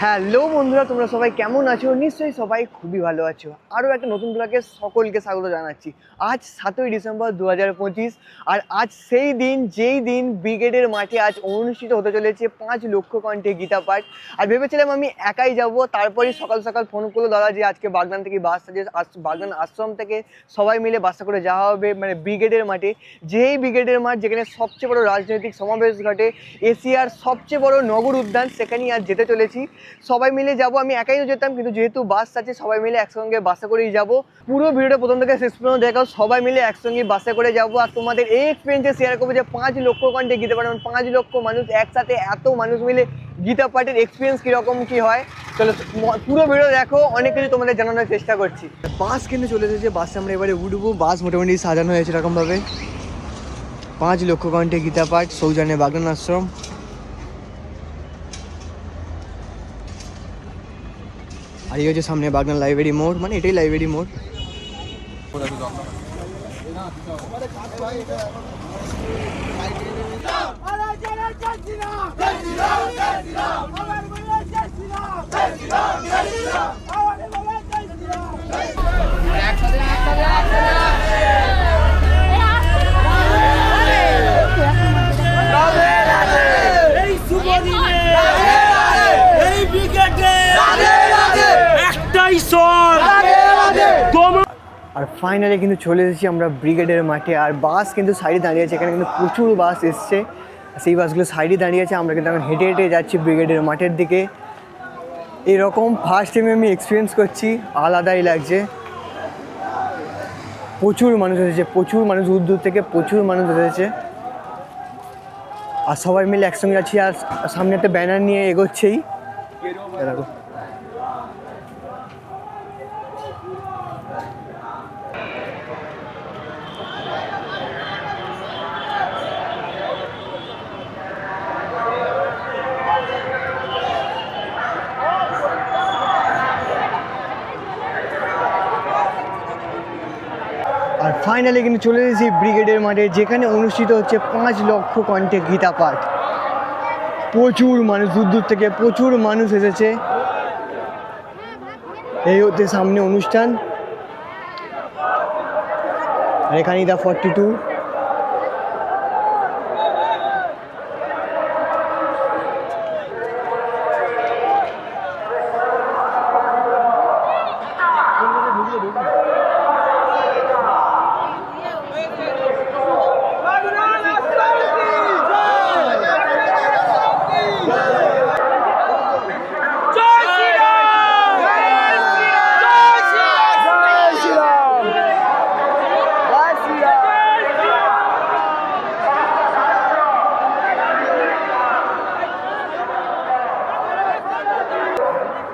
Hello বন্ধুরা, তোমরা সবাই কেমন আছো? নিশ্চয়ই সবাই খুবই ভালো আছো। আরও একটা নতুন ব্লগে সকলকে স্বাগত জানাচ্ছি। আজ 7ই ডিসেম্বর 2025, আর আজ সেই দিন যেই দিন ব্রিগেডের মাঠে আজ অনুষ্ঠিত হতে চলেছে 5 লক্ষ কণ্ঠে গীতা পাঠ। আর ভেবেছিলাম আমি একাই যাব, তারপরেই সকাল সকাল ফোন করলো দাদা যে আজকে বাগনান থেকে বাস আছে, বাগনান আশ্রম থেকে সবাই মিলে বাসে করে যাওয়া হবে মানে ব্রিগেডের মাঠে। যেই ব্রিগেডের মাঠ যেখানে সবচেয়ে বড় রাজনৈতিক সমাবেশ ঘটে, এশিয়ার সবচেয়ে বড় নগর উদ্যান, সেখানেই আজ যেতে চলেছি। সবাই মিলে যাব, আমি একাই যেতাম কিন্তু যেহেতু বাস আছে সবাই মিলে একসঙ্গে বাসে করেই যাব। পুরো ভিডিওটা প্রথম থেকে শেষ পর্যন্ত দেখাও, সবাই মিলে একসঙ্গে বাসে করে যাব আর তোমাদের এই এক্সপিরিয়েন্সে শেয়ার করবো যে 5 লক্ষ কণ্ঠে গীতা পাঠ, 5 লক্ষ মানুষ একসাথে, এত মানুষ মিলে গীতা পাঠের এক্সপিরিয়েন্স কীরকম কী হয়। চলো পুরো ভিডিও দেখো, অনেক কিছু তোমাদের জানানোর চেষ্টা করছি। বাস কিন্তু চলে এসেছে, বাসে আমরা এবারে উঠবো। বাস মোটামুটি সাজানো হয়েছে এরকমভাবে। 5 লক্ষ কণ্ঠে গীতা পাঠ, সৌজন্যে বাগনান আশ্রম। আর এই হচ্ছে সামনে বাগনান লাইব্রেরি মোড়, মানে এটাই লাইব্রেরি মোড়। আর ফাইনালি কিন্তু চলে এসেছি আমরা ব্রিগেডের মাঠে। আর বাস কিন্তু সাইডে দাঁড়িয়ে আছে, এখানে কিন্তু প্রচুর বাস এসছে, সেই বাসগুলো সাইডে দাঁড়িয়ে আছে। আমরা কিন্তু এখন হেঁটে হেঁটে যাচ্ছি ব্রিগেডের মাঠের দিকে। এরকম ফার্স্ট টাইমে আমি এক্সপিরিয়েন্স করছি, আলাদাই লাগছে। প্রচুর মানুষ এসেছে, প্রচুর মানুষ, দূর দূর থেকে প্রচুর মানুষ এসেছে। আর সবাই মিলে একসঙ্গে যাচ্ছি, আর সামনে একটা ব্যানার নিয়ে এগোচ্ছেই দেখো। আর ফাইনালি কিন্তু চলে এসেছি ব্রিগেডের মাঠে, যেখানে অনুষ্ঠিত হচ্ছে 5 লক্ষ কণ্ঠে গীতা পাঠ। প্রচুর মানুষ, দূর দূর থেকে প্রচুর মানুষ এসেছে। এই হচ্ছে সামনে অনুষ্ঠান, আর এখানেই দা 42।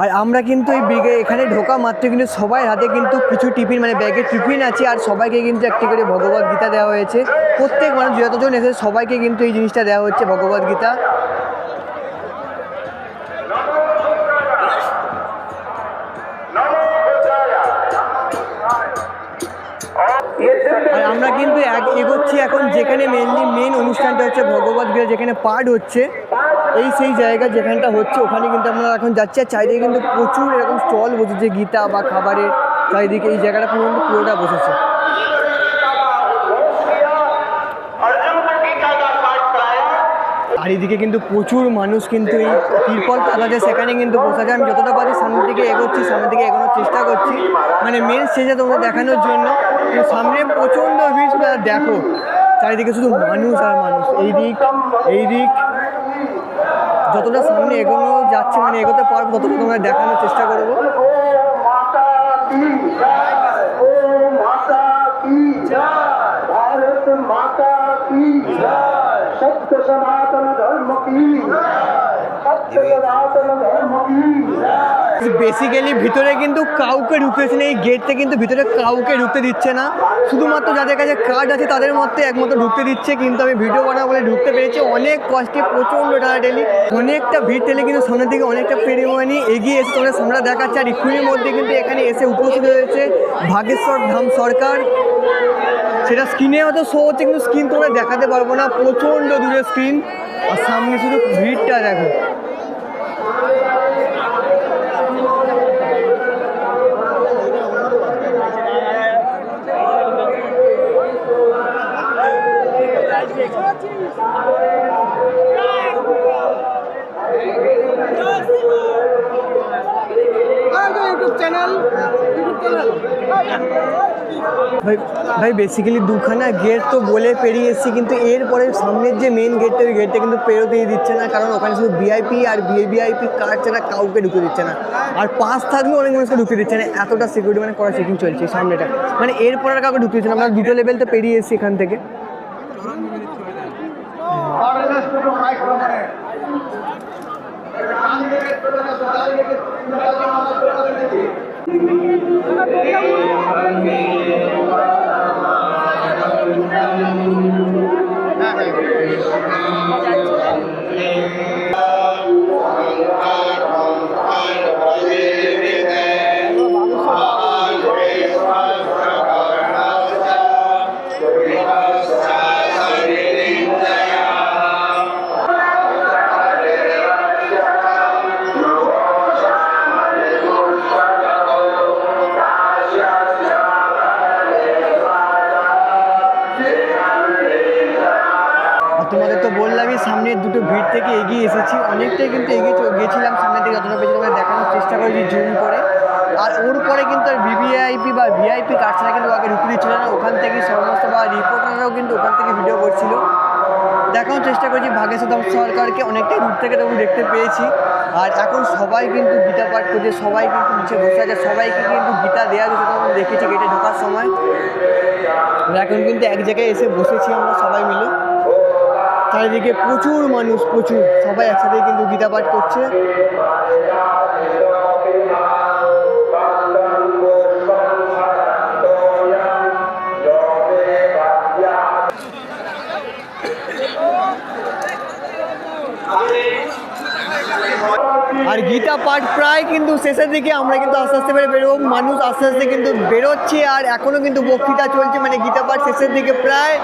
আর আমরা কিন্তু এই এখানে ঢোকা মাত্র কিন্তু সবাই হাতে কিন্তু কিছু টিফিন, মানে ব্যাগে টিফিন আছে, আর সবাইকে কিন্তু একটি করে ভগবদ গীতা দেওয়া হয়েছে। প্রত্যেক মানুষ যতজন এসে সবাইকে কিন্তু এই জিনিসটা দেওয়া হচ্ছে, ভগবদ গীতা। আর আমরা কিন্তু এগোচ্ছি এখন, যেখানে মেন অনুষ্ঠানটা হচ্ছে ভগবদ গীতা, যেখানে পাঠ হচ্ছে। এই সেই জায়গা যেখানটা হচ্ছে, ওখানে কিন্তু আমরা এখন যাচ্ছি। আর চারিদিকে কিন্তু প্রচুর এরকম স্টল বসেছে গীতা বা খাবারের, চারিদিকে এই জায়গাটা পুরোটা বসেছে। আর এইদিকে কিন্তু প্রচুর মানুষ কিন্তু এই তিরপল পাতাতে, সেখানে কিন্তু বসে আছে। আমি যতটা পারি সামনের দিকে এগোচ্ছি, সামনের দিকে এগোনোর চেষ্টা করছি, মানে মেন স্টেজে তোমাদের দেখানোর জন্য। সামনে প্রচণ্ড ভিড়, দেখো চারিদিকে শুধু মানুষ আর মানুষ, এই দিক যতটা সামনে এগোনো যাচ্ছে, মানে এগোতে পারবো ততটা তোমরা দেখানোর চেষ্টা করবো। বেসিক্যালি ভিতরে কিন্তু কাউকে ঢুকতেছে না, এই গেটটা কিন্তু ভিতরে কাউকে ঢুকতে দিচ্ছে না, শুধুমাত্র যাদের কাছে কার্ড আছে তাদের মধ্যে একমাত্র ঢুকতে দিচ্ছে। কিন্তু আমি ভিডিও বানাবো বলে ঢুকতে পেরেছি, অনেক কষ্টে, প্রচণ্ড টানাটানি, অনেকটা ভিড় ঠেলে কিন্তু সামনের দিকে অনেকটা পরিমাণে এগিয়ে এসে তোমরা সামনে দেখাচ্ছে। আর এক্ষুনির মধ্যে কিন্তু এখানে এসে উপস্থিত হয়েছে ভাগেশ্বর ধাম সরকার। সেটা স্ক্রিনে হয়তো শো হচ্ছে, কিন্তু স্ক্রিন তোমরা দেখাতে পারবো না, প্রচণ্ড দূরের স্ক্রিন। আর সামনে শুধু ভিড়টা দেখো। ভাই ভাই বেসিক্যালি দুখানা গেট তো বলে পেরিয়ে এসেছি, কিন্তু এরপরে সামনের যে মেন গেটটা ওই গেটটা কিন্তু পেরোতেই দিচ্ছে না, কারণ ওখানে শুধু ভিআইপি আর ভিভিআইপি কার্ড ছাড়া কাউকে ঢুকে দিচ্ছে না। আর পাস থাকলেও অনেক মানুষকে ঢুকে দিচ্ছে না, এতটা সিকিউরিটি মানে করা চেকিং চলছে সামনেটা, মানে এরপর আর কাউকে ঢুকতে দিচ্ছে না। আমরা দুটো লেভেল তো পেরিয়ে এসেছি এখান থেকে। তোমাদের তো বললামই সামনের দুটো ভিড় থেকে এগিয়ে এসেছি, অনেকটাই কিন্তু এগিয়ে গিয়েছিলাম সামনের দিকে, যতটা পেয়েছি তোমাদের দেখানোর চেষ্টা করেছি জুম করে। আর ওর পরে কিন্তু আর ভিভিআইপি বা ভিআইপি কার্ড ছাড়া কিন্তু আগে ঢুকতে দিচ্ছিল না, ওখান থেকে সমস্ত বা রিপোর্টাররাও কিন্তু ওখান থেকে ভিডিও করছিল। দেখানোর চেষ্টা করেছি ভাগ্যসাধন সরকারকে অনেকটাই দূর থেকে তখন দেখতে পেয়েছি। আর এখন সবাই কিন্তু গীতা পাঠ করছে, সবাই কিন্তু নিচে বসে আছে, সবাইকে কিন্তু গীতা দেওয়া হচ্ছে, তখন দেখেছি গেটে ঢোকার সময়। এখন কিন্তু এক জায়গায় এসে বসেছি আমরা সবাই মিলে, চারিদিকে প্রচুর মানুষ, প্রচুর সবাই একসাথে কিন্তু গীতা পাঠ করছে। আর গীতা পাঠ প্রায় কিন্তু শেষের দিকে, আমরা কিন্তু আস্তে আস্তে বেরোবো, মানুষ আস্তে আস্তে কিন্তু বেরোচ্ছে, আর এখনো কিন্তু বক্তৃতা চলছে, মানে গীতা পাঠ শেষের দিকে প্রায়।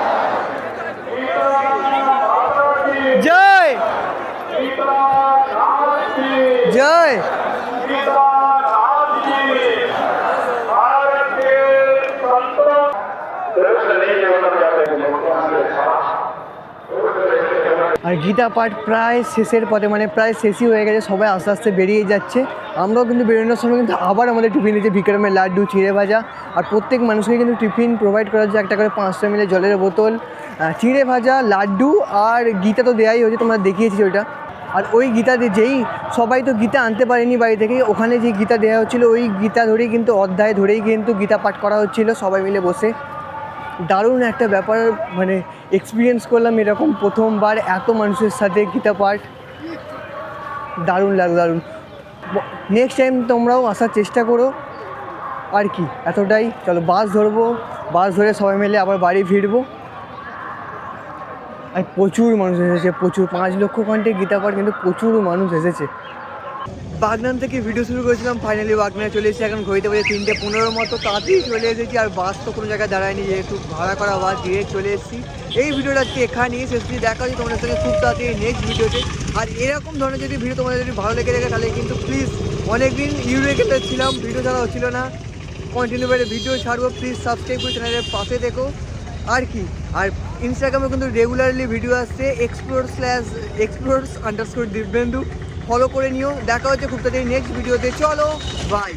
জয় জয়। আর গীতা পাঠ প্রায় শেষের পথে, মানে প্রায় শেষই হয়ে গেছে, সবাই আস্তে আস্তে বেরিয়ে যাচ্ছে। আমরাও কিন্তু বেরোনোর সময় কিন্তু আবার আমাদের টিফিন নিয়েছে বিক্রমের লাড্ডু, চিড়ে ভাজা, আর প্রত্যেক মানুষকে কিন্তু টিফিন প্রোভাইড করা হচ্ছে, একটা করে 500 ml জলের বোতল, চিড়ে ভাজা, লাড্ডু, আর গীতা তো দেয়াই হচ্ছে, তোমরা দেখিয়েছি ওইটা। আর ওই গীতা যেই সবাই তো গীতা আনতে পারেনি বাড়ি থেকে, ওখানে যে গীতা দেওয়া হচ্ছিলো ওই গীতা ধরেই কিন্তু অধ্যায় ধরেই কিন্তু গীতা পাঠ করা হচ্ছিলো সবাই মিলে বসে। দারুণ একটা ব্যাপার, মানে এক্সপিরিয়েন্স করলাম এরকম প্রথমবার এত মানুষের সাথে গীতা পাঠ, দারুণ লাগলো, দারুণ। নেক্সট টাইম তোমরাও আসার চেষ্টা করো। আর কি এতটাই, চলো বাস ধরবো, বাস ধরে সবাই মিলে আবার বাড়ি ফিরবো। আর প্রচুর মানুষ এসেছে, প্রচুর, 5 লক্ষ কন্টে গীতা পাঠ, কিন্তু প্রচুর মানুষ এসেছে। বাগনান থেকে ভিডিও শুরু করেছিলাম, ফাইনালি বাগনানে চলে এসেছি, এখন ঘড়িতে বাজে 3:15 মতো, তাড়াতাড়ি চলে এসেছি। আর বাস তো কোনো জায়গায় দাঁড়ায়নি, যেহেতু ভাড়া করা বাস, ডিরেক্ট চলে এসেছি। এই ভিডিওটা আজকে এখানেই শেষ করছি, দেখা হচ্ছে তোমাদের সঙ্গে খুব তাড়াতাড়ি নেক্সট ভিডিওতে। আর এরকম ধরনের যদি ভিডিও তোমাদের যদি ভালো লেগে থাকে, তাহলে কিন্তু প্লিজ, অনেকদিন ইউরোপে ছিলাম, ভিডিও ছাড়া হচ্ছিল না, কন্টিনিউ করে ভিডিও ছাড়বো, প্লিজ সাবস্ক্রাইব করে চ্যানেলের পাশে দেখো। আর কি, আর ইনস্টাগ্রামে কিন্তু রেগুলারলি ভিডিও আসছে, explores_দিব্যেন্দু, ফলো করে নিও। দেখা হচ্ছে খুব তাড়াতাড়ি নেক্সট ভিডিওতে, চলো বাই।